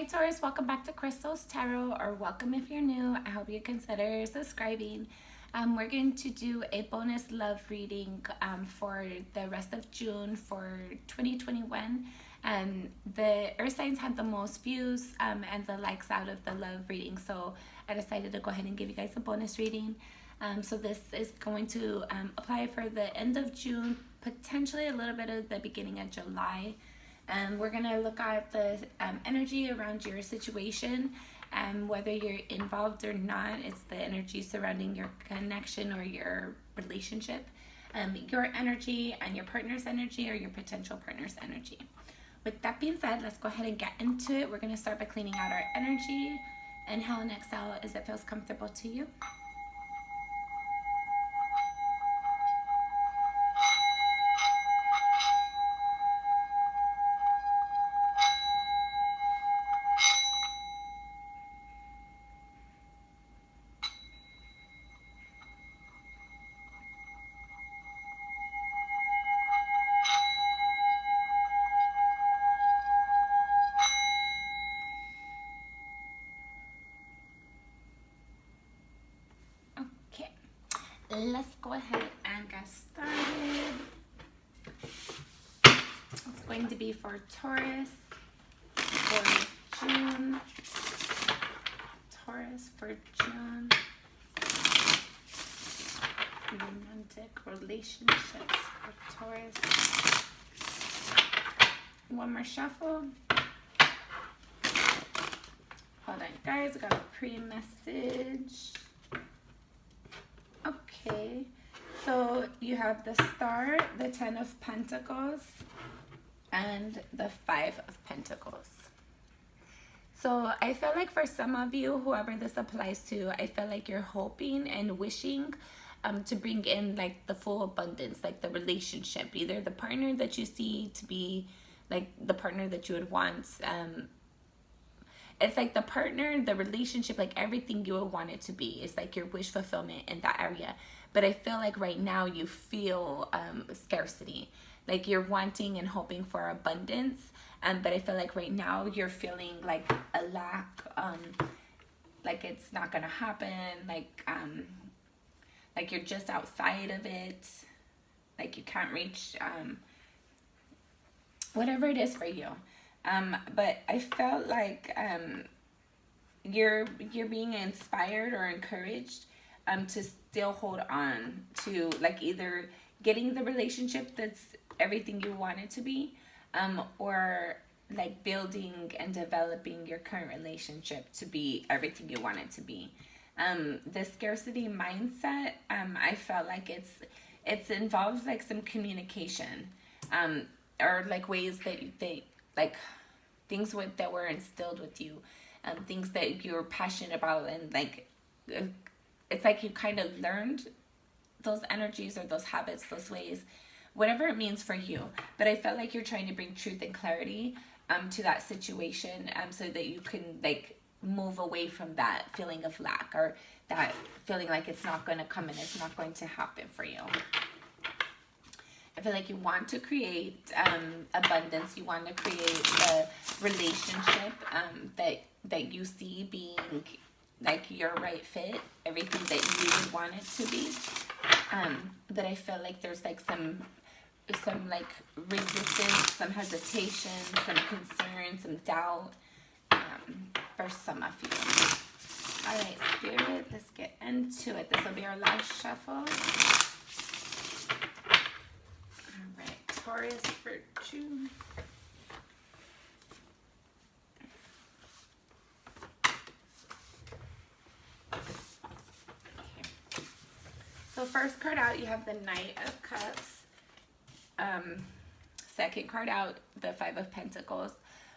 Hi Taurus, welcome back to Crystal's Tarot, or welcome if you're new. I hope you consider subscribing. We're going to do a bonus love reading for the rest of June for 2021. The earth signs had the most views and the likes out of the love reading, so I decided to go ahead and give you guys a bonus reading. So this is going to apply for the end of June, potentially a little bit of the beginning of July. We're going to look at the energy around your situation, whether you're involved or not. It's the energy surrounding your connection or your relationship, your energy and your partner's energy or your potential partner's energy. With that being said, let's go ahead and get into it. We're going to start by cleaning out our energy. Inhale and exhale as it feels comfortable to you. Okay, let's go ahead and get started. It's going to be for Taurus for June. Taurus for June. Romantic relationships for Taurus. One more shuffle. Hold on, guys. I got a pre-message. Okay, so you have the Star, the 10 of Pentacles, and the 5 of Pentacles. So I feel like for some of you, whoever this applies to, I feel like you're hoping and wishing to bring in like the full abundance, like the relationship, either the partner that you see to be like the partner that you would want. It's like the partner, the relationship, like everything you would want it to be. It's like your wish fulfillment in that area. But I feel like right now you feel scarcity. Like you're wanting and hoping for abundance. But I feel like right now you're feeling like a lack. Like it's not going to happen. Like you're just outside of it. Like you can't reach whatever it is for you. But I felt like you're being inspired or encouraged to still hold on to like either getting the relationship that's everything you want it to be, or like building and developing your current relationship to be everything you want it to be. The scarcity mindset, I felt like it's involved like some communication, or like ways that they like things that were instilled with you, things that you're passionate about, and like it's like you kind of learned those energies or those habits, those ways, whatever it means for you. But I felt like you're trying to bring truth and clarity to that situation, so that you can like move away from that feeling of lack or that feeling like it's not going to come and it's not going to happen for you. I feel like you want to create abundance. You want to create a relationship that you see being like your right fit, everything that you would want it to be. But I feel like there's like some like resistance, some hesitation, some concern, some doubt for some of you. All right, Spirit, let's get into it. This will be our last shuffle. Taurus for June. Okay. So first card out, you have the Knight of Cups. Second card out, the 5 of Pentacles,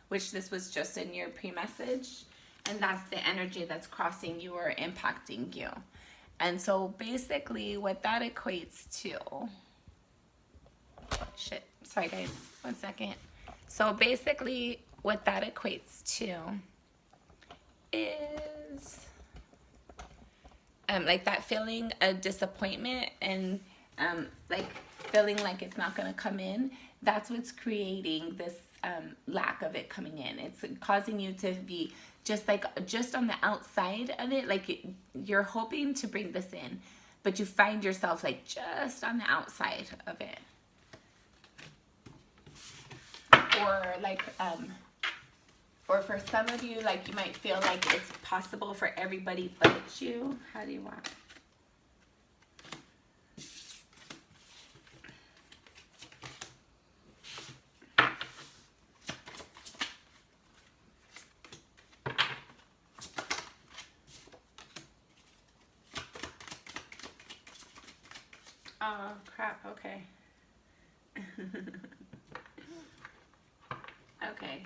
which this was just in your pre-message. And that's the energy that's crossing you or impacting you. And so basically what that equates to... Shit. Sorry, guys. 1 second. So basically, what that equates to is like that feeling of disappointment and like feeling like it's not going to come in. That's what's creating this lack of it coming in. It's causing you to be just on the outside of it, like you're hoping to bring this in, but you find yourself like just on the outside of it. Or like, or for some of you, like you might feel like it's possible for everybody but you. How do you want? Oh, crap. Okay. Okay.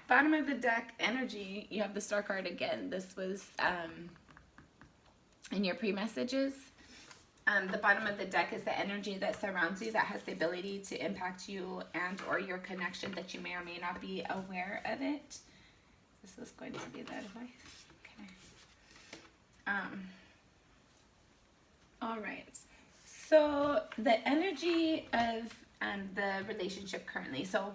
Bottom of the deck energy, you have the star card again. This was in your pre-messages. The bottom of the deck is the energy that surrounds you, that has the ability to impact you and or your connection, that you may or may not be aware of it. This is going to be the advice. Okay. All right. So the energy of the relationship currently. So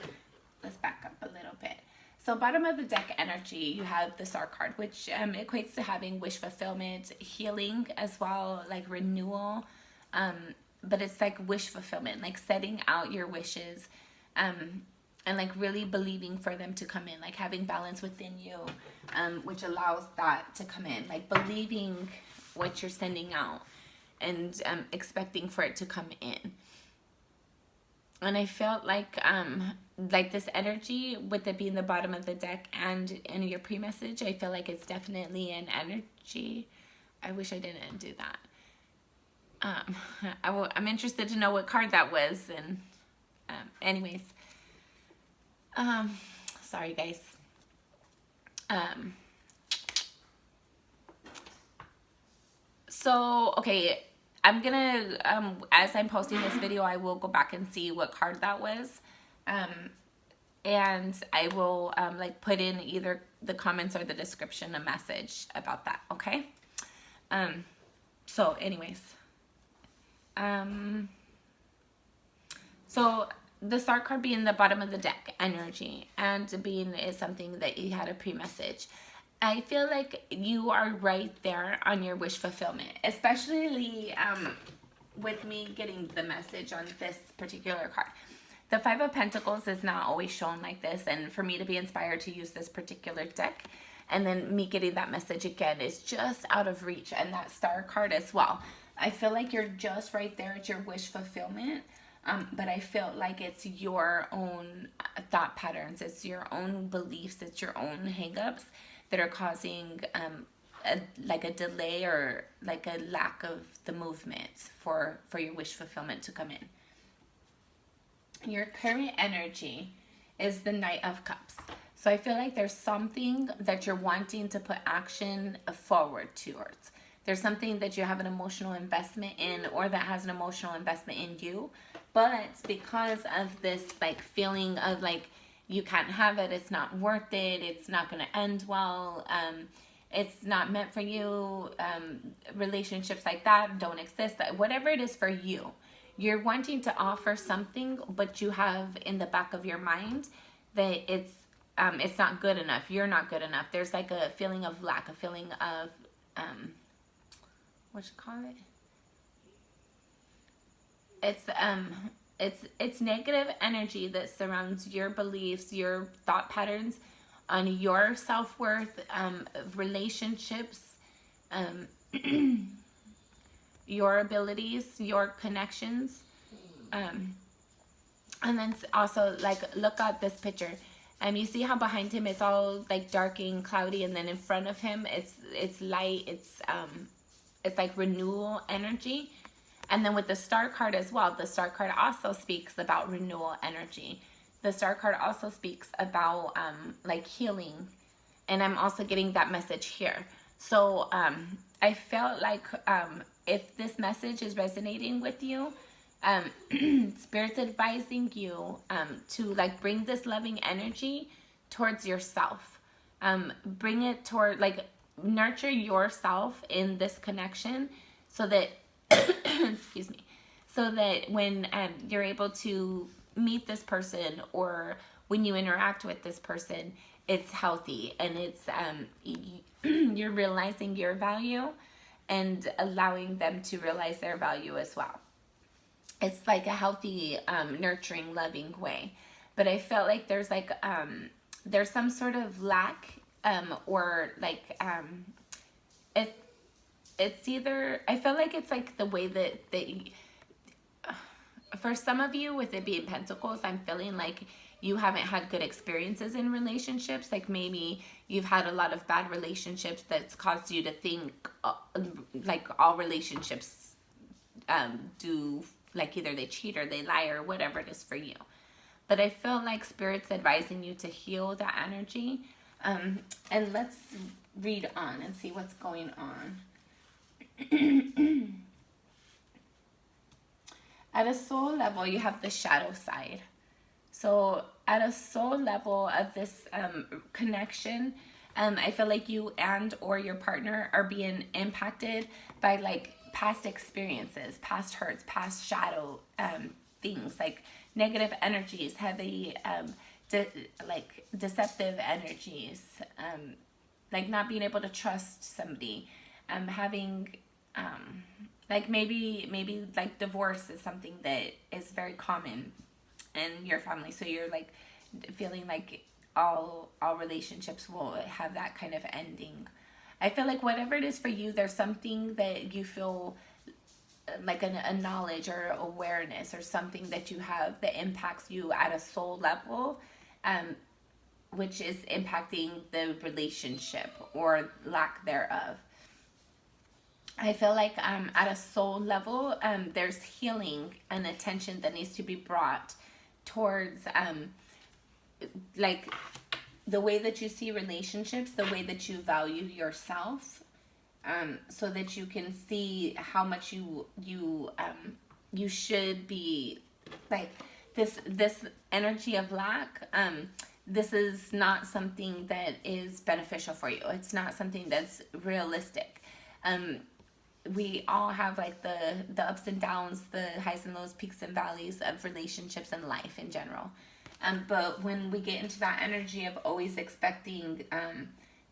let's back up a little bit. So bottom of the deck energy, you have the star card, which equates to having wish fulfillment, healing as well, like renewal. But it's like wish fulfillment, like setting out your wishes, and like really believing for them to come in, like having balance within you, which allows that to come in, like believing what you're sending out and expecting for it to come in. And I felt like this energy, with it being the bottom of the deck and in your pre-message, I feel like it's definitely an energy. I wish I didn't do that. I'm interested to know what card that was. And anyways, sorry guys. So, okay. I'm gonna, as I'm posting this video, I will go back and see what card that was. And I will, like, put in either the comments or the description a message about that, okay? So, anyways. So, the star card being the bottom of the deck, energy, and being is something that you had a pre-message. I feel like you are right there on your wish fulfillment, especially with me getting the message on this particular card. The Five of Pentacles is not always shown like this, and for me to be inspired to use this particular deck, and then me getting that message again is just out of reach, and that star card as well. I feel like you're just right there at your wish fulfillment, but I feel like it's your own thought patterns, it's your own beliefs, it's your own hang-ups that are causing like a delay or like a lack of the movement for your wish fulfillment to come in. Your current energy is the Knight of Cups. So I feel like there's something that you're wanting to put action forward towards. There's something that you have an emotional investment in, or that has an emotional investment in you. But because of this like feeling of like, you can't have it, it's not worth it, it's not going to end well, it's not meant for you, relationships like that don't exist, whatever it is for you, you're wanting to offer something, but you have in the back of your mind that it's not good enough, you're not good enough. There's like a feeling of lack, a feeling of what you call it, it's negative energy that surrounds your beliefs, your thought patterns on your self-worth, relationships, your abilities, your connections. And then also, like, look at this picture. You see how behind him it's all like dark and cloudy, and then in front of him it's light, it's like renewal energy. And then with the star card as well, the star card also speaks about renewal energy. The star card also speaks about like healing. And I'm also getting that message here. So I felt like if this message is resonating with you, Spirit's advising you to like bring this loving energy towards yourself. Bring it toward, like, nurture yourself in this connection so that excuse me, so that when you're able to meet this person or when you interact with this person, it's healthy, and it's you're realizing your value and allowing them to realize their value as well. It's like a healthy, nurturing, loving way. But I felt like there's some sort of lack, or like, it's it's either, I feel like it's like the way that for some of you, with it being Pentacles, I'm feeling like you haven't had good experiences in relationships. Like maybe you've had a lot of bad relationships that's caused you to think like all relationships do, like either they cheat or they lie or whatever it is for you. But I feel like Spirit's advising you to heal that energy. And let's read on and see what's going on. At a soul level, you have the shadow side. So at a soul level of this connection, I feel like you and or your partner are being impacted by like past experiences, past hurts, past shadow things, like negative energies, heavy, like deceptive energies, like not being able to trust somebody, having like maybe like divorce is something that is very common in your family. So you're like feeling like all relationships will have that kind of ending. I feel like whatever it is for you, there's something that you feel like a knowledge or awareness or something that you have that impacts you at a soul level, which is impacting the relationship or lack thereof. I feel like at a soul level, there's healing and attention that needs to be brought towards like the way that you see relationships, the way that you value yourself, so that you can see how much you should be, like this energy of lack. This is not something that is beneficial for you. It's not something that's realistic. We all have like the ups and downs, the highs and lows, peaks and valleys of relationships and life in general. But when we get into that energy of always expecting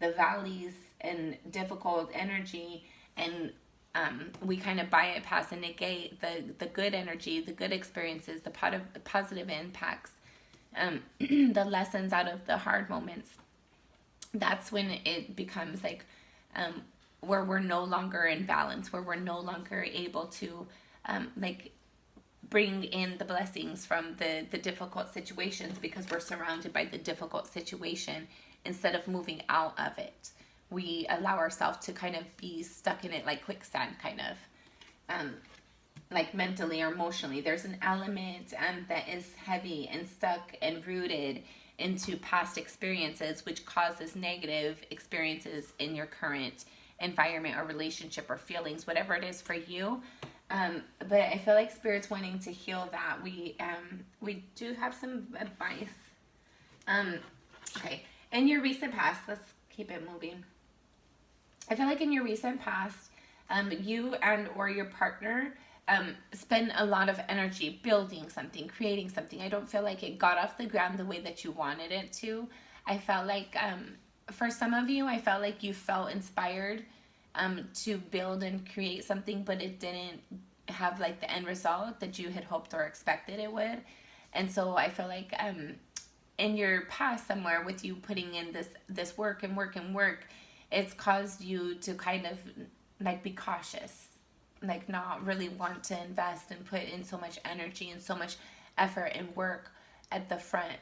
the valleys and difficult energy, and we kind of bypass and negate the good energy, the good experiences, the positive impacts, the lessons out of the hard moments, that's when it becomes like where we're no longer in balance, where we're no longer able to like bring in the blessings from the difficult situations, because we're surrounded by the difficult situation instead of moving out of it. We allow ourselves to kind of be stuck in it like quicksand, kind of like mentally or emotionally. There's an element that is heavy and stuck and rooted into past experiences, which causes negative experiences in your current environment or relationship or feelings, whatever it is for you. But I feel like Spirit's wanting to heal that. We do have some advice. Okay, in your recent past, let's keep it moving. I feel like in your recent past, you and or your partner spend a lot of energy building something, creating something. I don't feel like it got off the ground the way that you wanted it to. I felt like for some of you, I felt like you felt inspired to build and create something, but it didn't have like the end result that you had hoped or expected it would. And so I feel like in your past, somewhere with you putting in this work and work and work, it's caused you to kind of like be cautious, like not really want to invest and put in so much energy and so much effort and work at the front,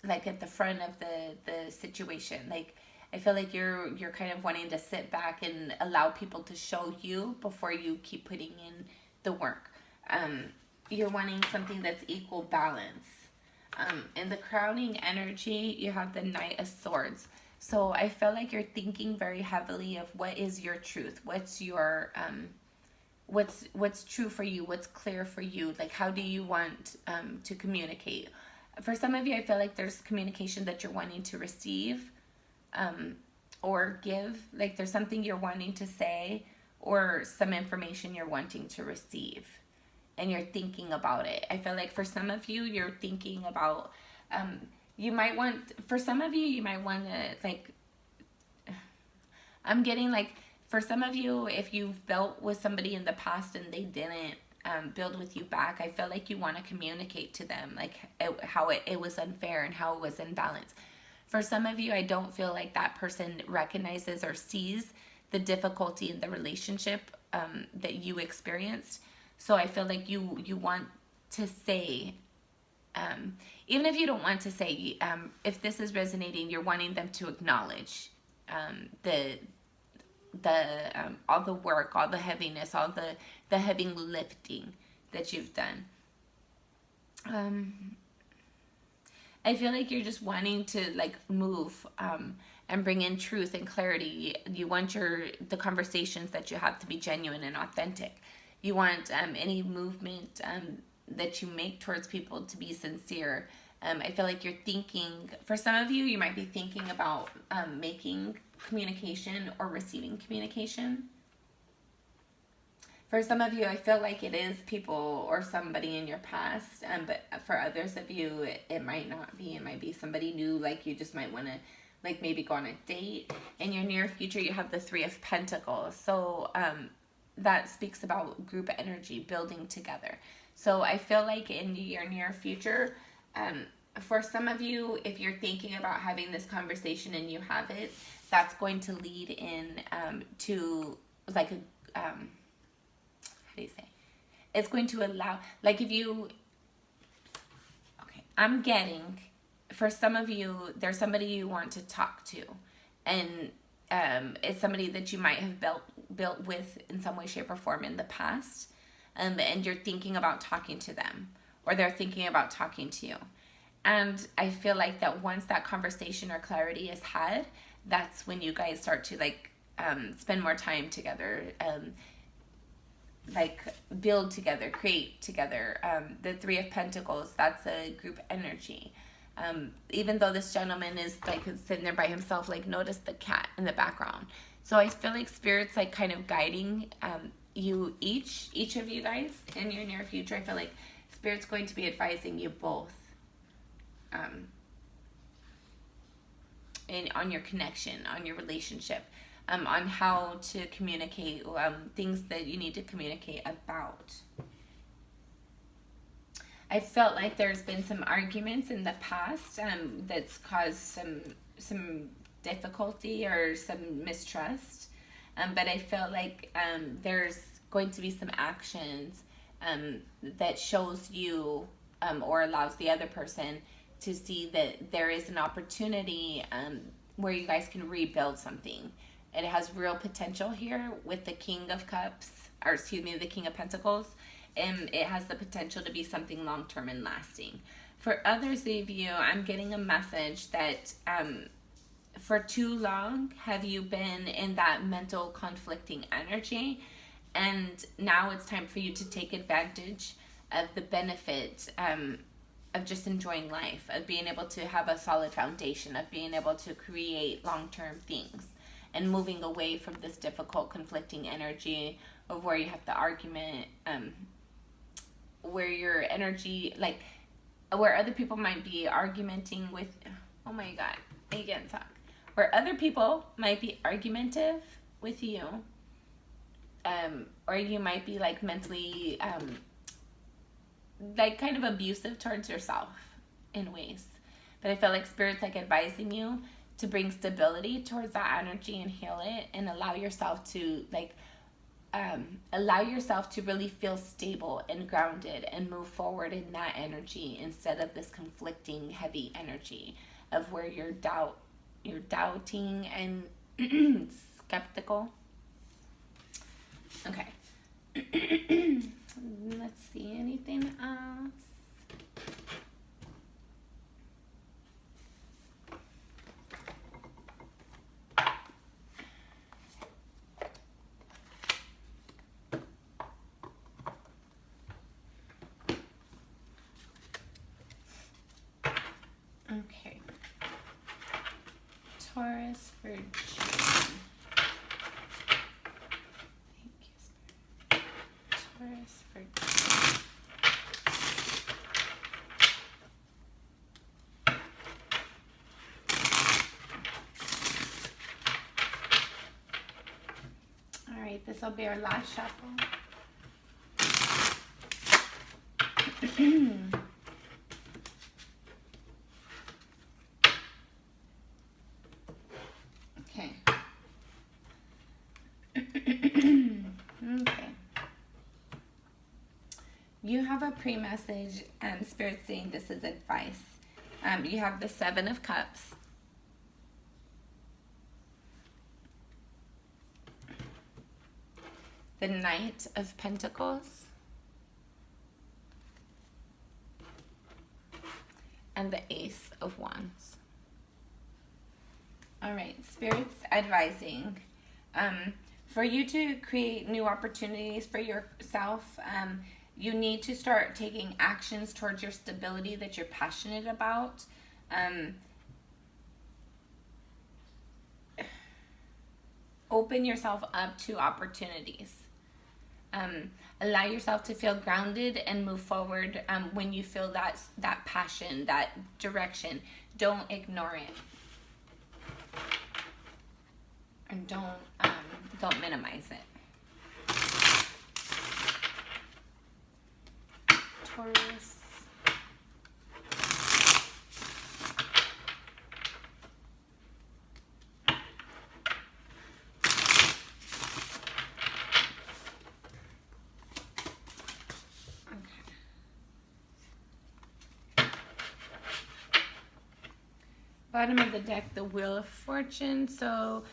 like at the front of the situation. Like I feel like you're kind of wanting to sit back and allow people to show you before you keep putting in the work. You're wanting something that's equal balance. In the crowning energy, you have the Knight of Swords. So I feel like you're thinking very heavily of what is your truth, what's your what's true for you, what's clear for you, like how do you want to communicate. For some of you, I feel like there's communication that you're wanting to receive or give, like there's something you're wanting to say or some information you're wanting to receive, and you're thinking about it. I feel like for some of you, you're thinking about You might want, for some of you, you might want to, like, I'm getting like, for some of you, if you've built with somebody in the past and they didn't build with you back, I feel like you want to communicate to them like how it was unfair and how it was imbalanced. For some of you, I don't feel like that person recognizes or sees the difficulty in the relationship that you experienced. So I feel like you want to say, even if you don't want to say, if this is resonating, you're wanting them to acknowledge the all the work, all the heaviness, all the heavy lifting that you've done. I feel like you're just wanting to like move and bring in truth and clarity. You want the conversations that you have to be genuine and authentic. You want any movement that you make towards people to be sincere. I feel like you're thinking, for some of you, you might be thinking about making communication or receiving communication. For some of you, I feel like it is people or somebody in your past, but for others of you, it might not be. It might be somebody new, like you just might want to like maybe go on a date. In your near future, you have the 3 of Pentacles. So that speaks about group energy, building together. So I feel like in your near future, for some of you, if you're thinking about having this conversation and you have it, that's going to lead in to like a, how do you say? It's going to allow, like if you, okay, I'm getting, for some of you, there's somebody you want to talk to. And it's somebody that you might have built with in some way, shape, or form in the past. And you're thinking about talking to them, or they're thinking about talking to you. And I feel like that once that conversation or clarity is had, that's when you guys start to like spend more time together, like build together, create together. The 3 of Pentacles, that's a group energy. Even though this gentleman is like sitting there by himself, like notice the cat in the background. So I feel like Spirit's like kind of guiding you each of you guys in your near future. I feel like Spirit's going to be advising you both on your connection, on your relationship, on how to communicate, things that you need to communicate about. I felt like there's been some arguments in the past that's caused some difficulty or some mistrust, but I felt like there's going to be some actions that shows you or allows the other person to see that there is an opportunity where you guys can rebuild something. It has real potential here with the King of Cups, or excuse me, the King of Pentacles, and it has the potential to be something long-term and lasting. For others of you, I'm getting a message that for too long have you been in that mental conflicting energy, and now it's time for you to take advantage of the benefit of just enjoying life, of being able to have a solid foundation, of being able to create long-term things, and moving away from this difficult conflicting energy of where you have the argument, where your energy, like where other people might be argumenting with, oh my God, I can't talk. Where other people might be argumentative with you, or you might be like mentally, like kind of abusive towards yourself in ways. But I feel like Spirit's like advising you to bring stability towards that energy and heal it, and allow yourself to like really feel stable and grounded and move forward in that energy instead of this conflicting heavy energy of where you're doubting and skeptical. Okay. Let's see, anything else? Okay. Taurus for June. Thank you, Spirit. Taurus for June. will be our last shuffle. Okay. Okay. You have a pre-message, Spirit saying this is advice. You have the 7 of Cups. The Knight of Pentacles. And the Ace of Wands. All right, Spirit's advising for you to create new opportunities for yourself. You need to start taking actions towards your stability that you're passionate about. Open yourself up to opportunities. Allow yourself to feel grounded and move forward when you feel that passion, that direction. Don't ignore it. And don't minimize it. Taurus. Bottom of the deck, the Wheel of Fortune. So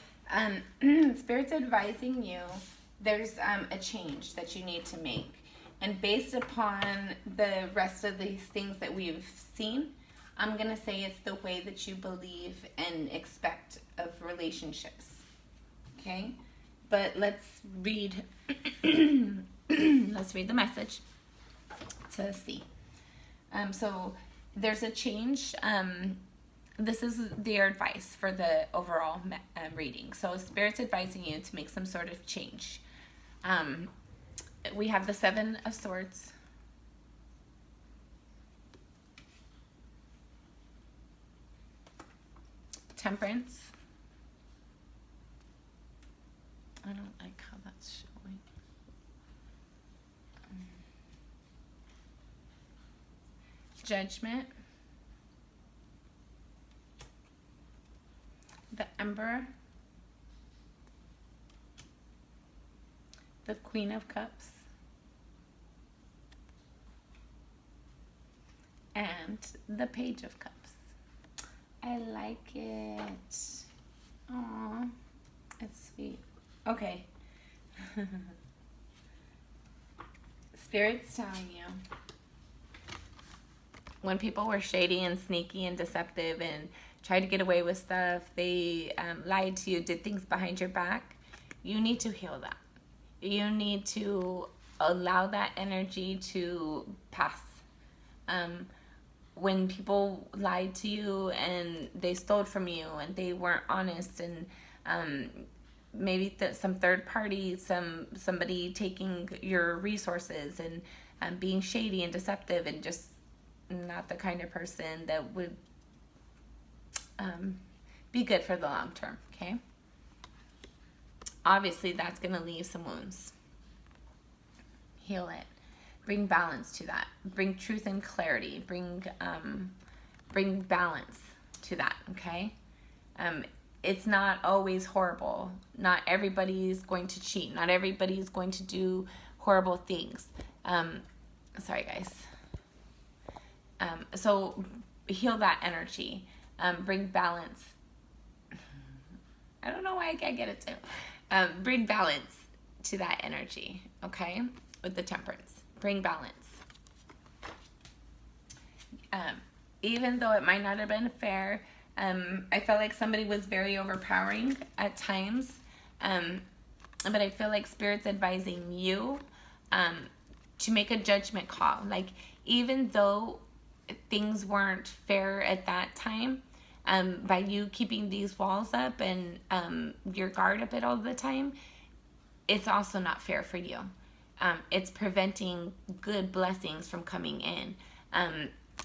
Spirit's advising you there's a change that you need to make. And based upon the rest of these things that we've seen, I'm going to say it's the way that you believe and expect of relationships. Okay? But let's read let's read the message to see. So there's a change. This is their advice for the overall reading. So Spirit's advising you to make some sort of change. We have the 7 of Swords. Temperance. I don't like how that's showing. Judgment. The Emperor. The Queen of Cups. And the Page of Cups. I like it. Aww. It's sweet. Okay. Spirit's telling you. When people were shady and sneaky and deceptive and tried to get away with stuff, they lied to you, did things behind your back, you need to heal that. You need to allow that energy to pass. When people lied to you and they stole from you and they weren't honest, and maybe some third party, somebody taking your resources and being shady and deceptive and just not the kind of person that would be good for the long term, okay? Obviously, that's going to leave some wounds. Heal it. Bring balance to that. Bring truth and clarity. Bring balance to that, okay? It's not always horrible. Not everybody's going to cheat. Not everybody's going to do horrible things. Sorry, guys. So heal that energy. Bring balance. I don't know why I can't get it to. Bring balance to that energy, okay? With the Temperance. Bring balance. Even though it might not have been fair, I felt like somebody was very overpowering at times. But I feel like Spirit's advising you to make a judgment call. Like, even though things weren't fair at that time, by you keeping these walls up and your guard up at all the time, it's also not fair for you. It's preventing good blessings from coming in.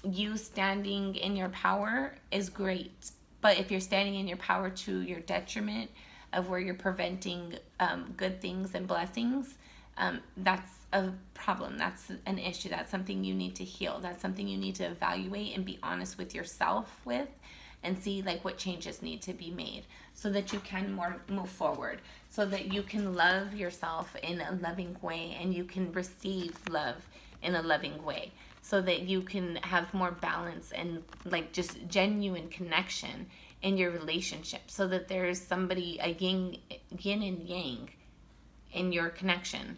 You standing in your power is great, but if you're standing in your power to your detriment, of where you're preventing good things and blessings, that's a problem. That's an issue. That's something you need to heal. That's something you need to evaluate and be honest with yourself with, and see like what changes need to be made so that you can move forward, so that you can love yourself in a loving way and you can receive love in a loving way, so that you can have more balance and like just genuine connection in your relationship, so that there's somebody, a yin and yang in your connection.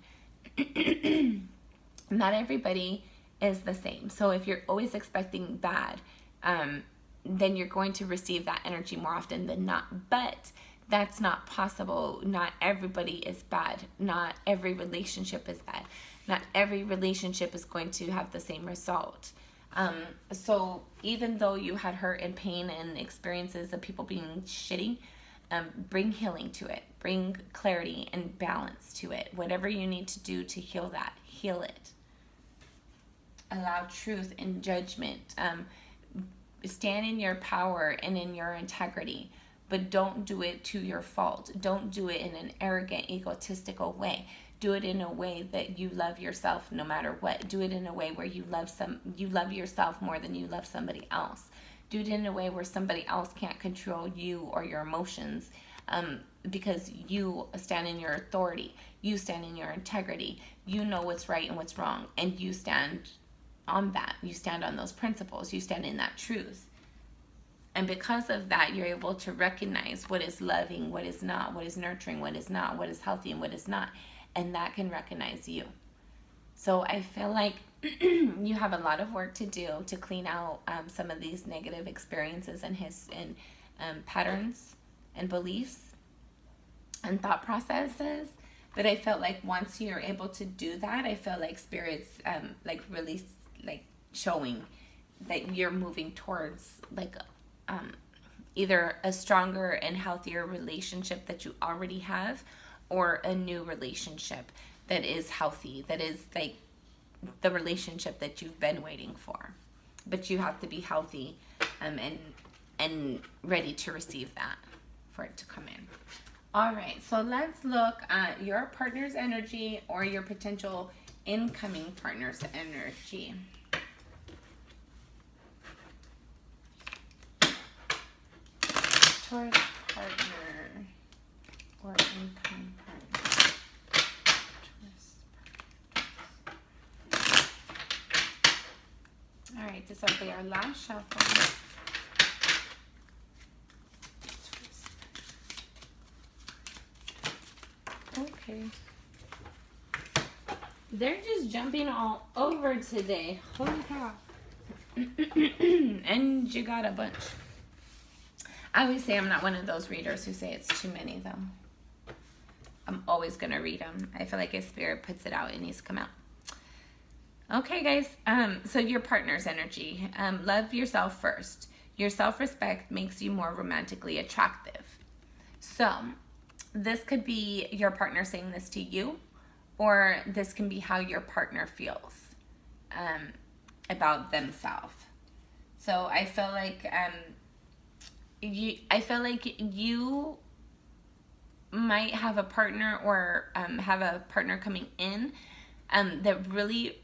Not everybody is the same. So if you're always expecting bad, then you're going to receive that energy more often than not. But that's not possible. Not everybody is bad. Not every relationship is bad. Not every relationship is going to have the same result. So even though you had hurt and pain and experiences of people being shitty, bring healing to it. Bring clarity and balance to it. Whatever you need to do to heal that, heal it. Allow truth and judgment. Stand in your power and in your integrity, but don't do it to your fault. Don't do it in an arrogant, egotistical way. Do it in a way that you love yourself no matter what. Do it in a way where you love yourself more than you love somebody else. Do it in a way where somebody else can't control you or your emotions, because you stand in your authority. You stand in your integrity. You know what's right and what's wrong, and you stand on that. You stand on those principles. You stand in that truth. And because of that, you're able to recognize what is loving, what is not, what is nurturing, what is not, what is healthy, and what is not. And that can recognize you. So I feel like you have a lot of work to do to clean out some of these negative experiences and patterns and beliefs and thought processes. But I felt like once you're able to do that, I feel like Spirit's like really like showing that you're moving towards like either a stronger and healthier relationship that you already have, or a new relationship that is healthy, that is like the relationship that you've been waiting for. But you have to be healthy and ready to receive that for it to come in. All right, so let's look at your partner's energy or your potential incoming partner's energy. Taurus partner or incoming partner. All right, this will be our last shuffle. Okay. They're just jumping all over today. Holy cow. And you got a bunch. I always say I'm not one of those readers who say it's too many, though. I'm always going to read them. I feel like if Spirit puts it out, it needs to come out. Okay, guys. So your partner's energy. Love yourself first. Your self-respect makes you more romantically attractive. So this could be your partner saying this to you, or this can be how your partner feels about themselves. So I feel like you might have a partner or have a partner coming in that really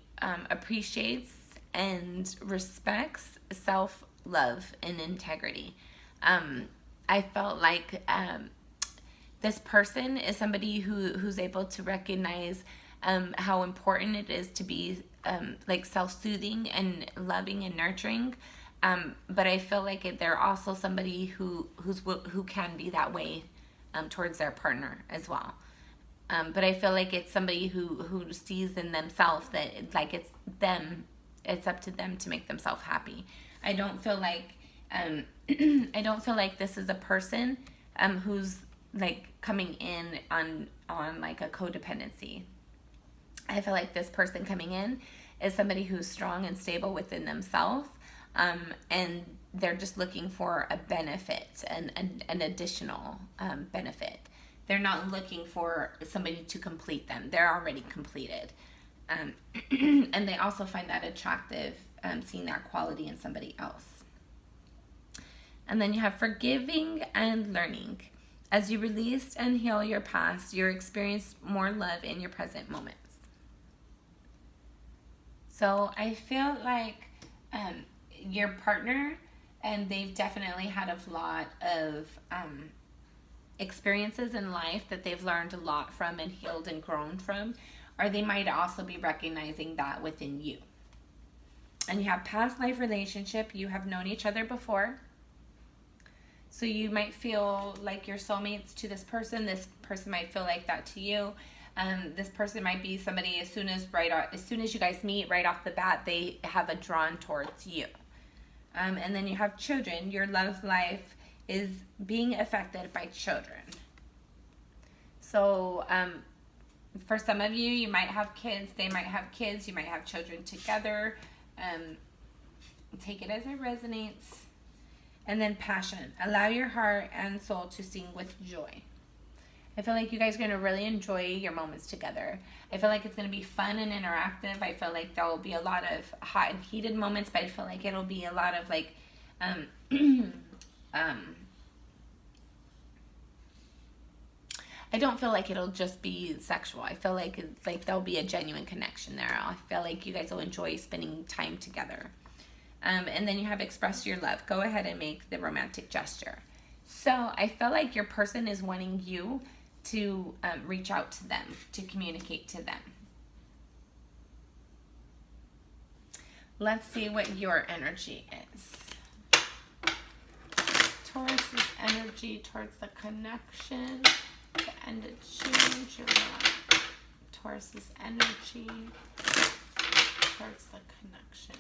appreciates and respects self-love and integrity. I felt like this person is somebody who's able to recognize how important it is to be like self-soothing and loving and nurturing. But I feel like they're also somebody who can be that way towards their partner as well. But I feel like it's somebody who sees in themselves that like it's up to them to make themselves happy. I don't feel like this is a person who's like coming in on like a codependency. I feel like this person coming in is somebody who's strong and stable within themselves, and they're just looking for a benefit and an additional benefit. They're not looking for somebody to complete them. They're already completed. And they also find that attractive, seeing that quality in somebody else. And then you have forgiving and learning. As you release and heal your past, you experience more love in your present moments. So I feel like your partner, and they've definitely had a lot of experiences in life that they've learned a lot from and healed and grown from, or they might also be recognizing that within you. And you have past life relationship, you have known each other before. So you might feel like you're soulmates to this person might feel like that to you. This person might be somebody as soon as you guys meet right off the bat, they have a drawn towards you. And then you have children. Your love life is being affected by children. So for some of you, you might have kids. They might have kids. You might have children together. Take it as it resonates. And then passion. Allow your heart and soul to sing with joy. I feel like you guys are going to really enjoy your moments together. I feel like it's going to be fun and interactive. I feel like there will be a lot of hot and heated moments, but I feel like it'll be a lot of like, I don't feel like it'll just be sexual. I feel like there'll be a genuine connection there. I feel like you guys will enjoy spending time together. And then you have express your love. Go ahead and make the romantic gesture. So I feel like your person is wanting you to reach out to them, to communicate to them. Let's see what your energy is. Taurus's energy towards the connection, the end of June, July. Taurus's energy towards the connection.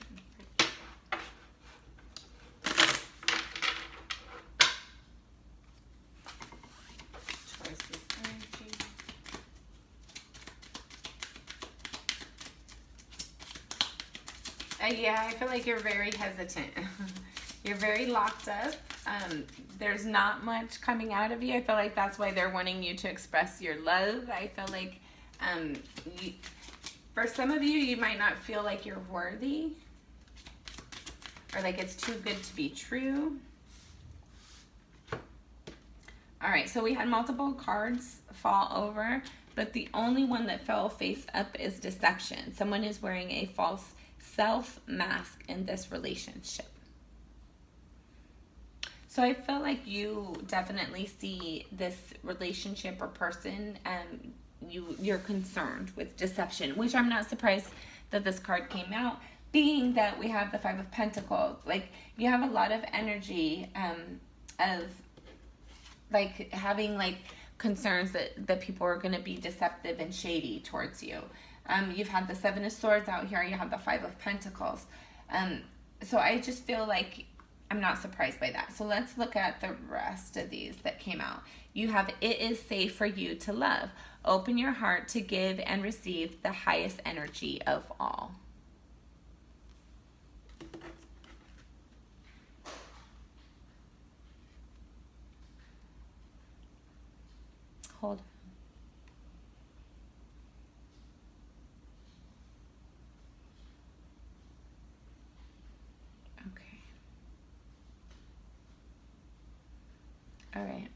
Yeah, I feel like you're very hesitant. You're very locked up. There's not much coming out of you. I feel like that's why they're wanting you to express your love. I feel like for some of you, you might not feel like you're worthy, or like it's too good to be true. All right, so we had multiple cards fall over, but the only one that fell face up is deception. Someone is wearing a false self mask in this relationship. So I feel like you definitely see this relationship or person, and you're concerned with deception, which I'm not surprised that this card came out, being that we have the Five of Pentacles. Like, you have a lot of energy of like having like concerns that people are going to be deceptive and shady towards you. You've had the Seven of Swords out here. You have the Five of Pentacles. So I just feel like I'm not surprised by that. So let's look at the rest of these that came out. You have, it is safe for you to love. Open your heart to give and receive the highest energy of all. Hold. Okay. All right.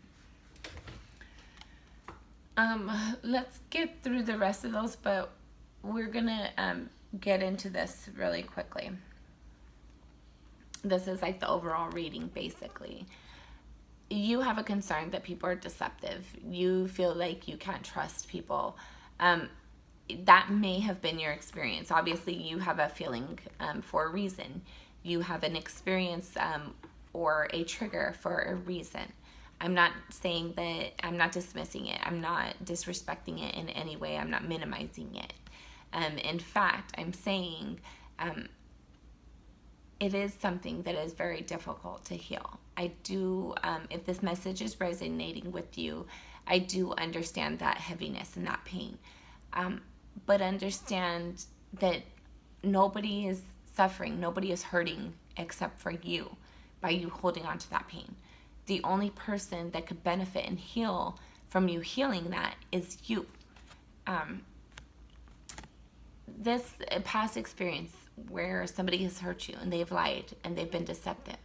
Let's get through the rest of those, but we're gonna get into this really quickly. This is like the overall reading, basically. You have a concern that people are deceptive. You feel like you can't trust people. That may have been your experience. Obviously, you have a feeling for a reason. You have an experience or a trigger for a reason. I'm not saying that, I'm not dismissing it. I'm not disrespecting it in any way. I'm not minimizing it. In fact, I'm saying it is something that is very difficult to heal. I do, if this message is resonating with you, I do understand that heaviness and that pain. But understand that nobody is suffering, nobody is hurting except for you by you holding on to that pain. The only person that could benefit and heal from you healing that is you. This past experience where somebody has hurt you and they've lied and they've been deceptive,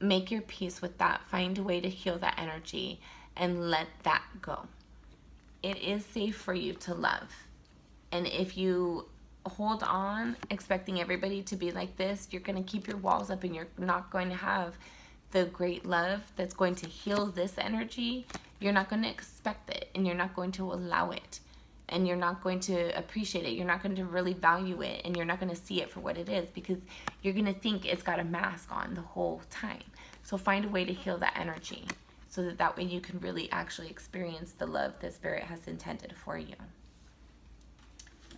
make your peace with that. Find a way to heal that energy and let that go. It is safe for you to love. And if you hold on expecting everybody to be like this, you're going to keep your walls up and you're not going to have the great love that's going to heal this energy. You're not going to expect it, and you're not going to allow it, and you're not going to appreciate it. You're not going to really value it, and you're not going to see it for what it is, because you're going to think it's got a mask on the whole time. So find a way to heal that energy, so that way you can really actually experience the love that Spirit has intended for you.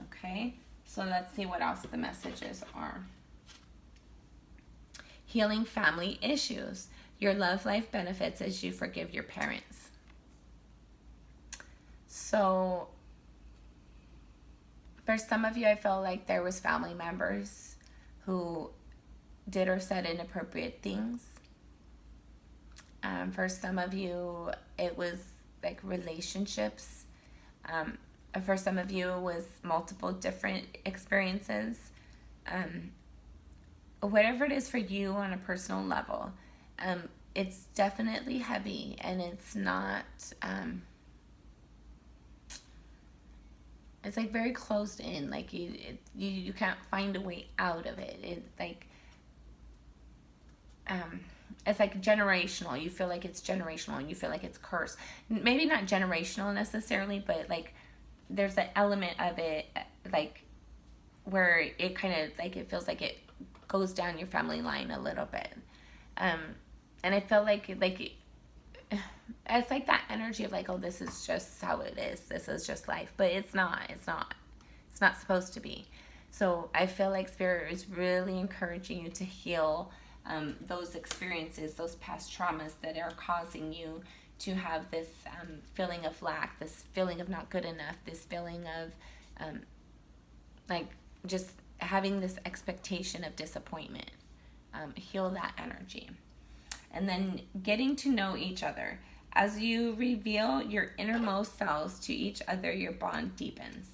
Okay, so let's see what else the messages are. Healing family issues. Your love life benefits as you forgive your parents. So for some of you, I felt like there was family members who did or said inappropriate things. For some of you, it was like relationships. For some of you, it was multiple different experiences. Whatever it is for you on a personal level, it's definitely heavy, and it's not, it's like very closed in, like you can't find a way out of it. It's like, it's like generational. You feel like it's generational, and you feel like it's cursed. Maybe not generational necessarily, but like there's an element of it, like where it kind of like, it feels like it goes down your family line a little bit. And I feel like it's like that energy of like, oh, this is just how it is. This is just life. But it's not. It's not supposed to be. So I feel like Spirit is really encouraging you to heal those experiences, those past traumas that are causing you to have this feeling of lack, this feeling of not good enough, this feeling of like just having this expectation of disappointment. Heal that energy. And then getting to know each other. As you reveal your innermost selves to each other, your bond deepens.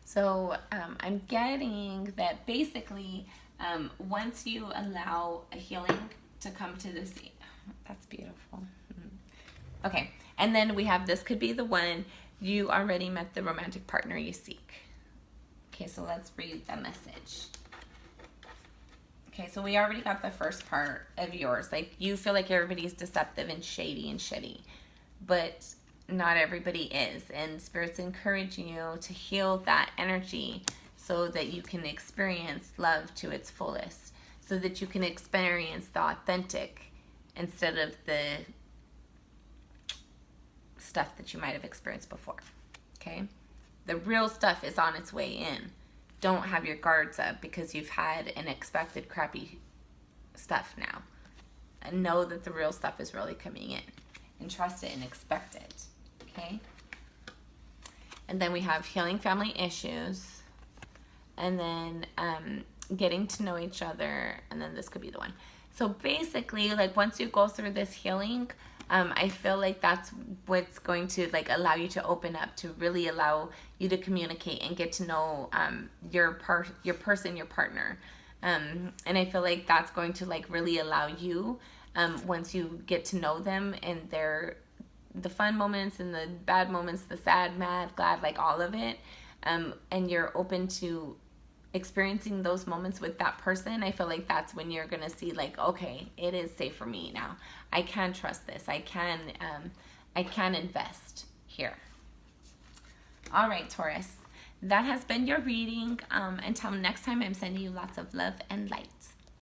So I'm getting that basically once you allow a healing to come to this, that's beautiful. Okay, and then we have, this could be the one, you already met the romantic partner you seek. Okay, so let's read the message. Okay, so we already got the first part of yours. Like, you feel like everybody's deceptive and shady and shitty, but not everybody is. And Spirit's encouraging you to heal that energy so that you can experience love to its fullest, so that you can experience the authentic instead of the stuff that you might have experienced before. Okay? The real stuff is on its way in. Don't have your guards up because you've had an expected crappy stuff now. And know that the real stuff is really coming in. And trust it and expect it. Okay? And then we have healing family issues. And then getting to know each other. And then this could be the one. So basically, like, once you go through this healing, I feel like that's what's going to like allow you to open up, to really allow you to communicate and get to know your person, your partner. And I feel like that's going to like really allow you, once you get to know them and the fun moments and the bad moments, the sad, mad, glad, like all of it, and you're open to experiencing those moments with that person, I feel like that's when you're gonna see like, okay, it is safe for me now. I can trust this. I can invest here. All right, Taurus, that has been your reading. Until next time, I'm sending you lots of love and light.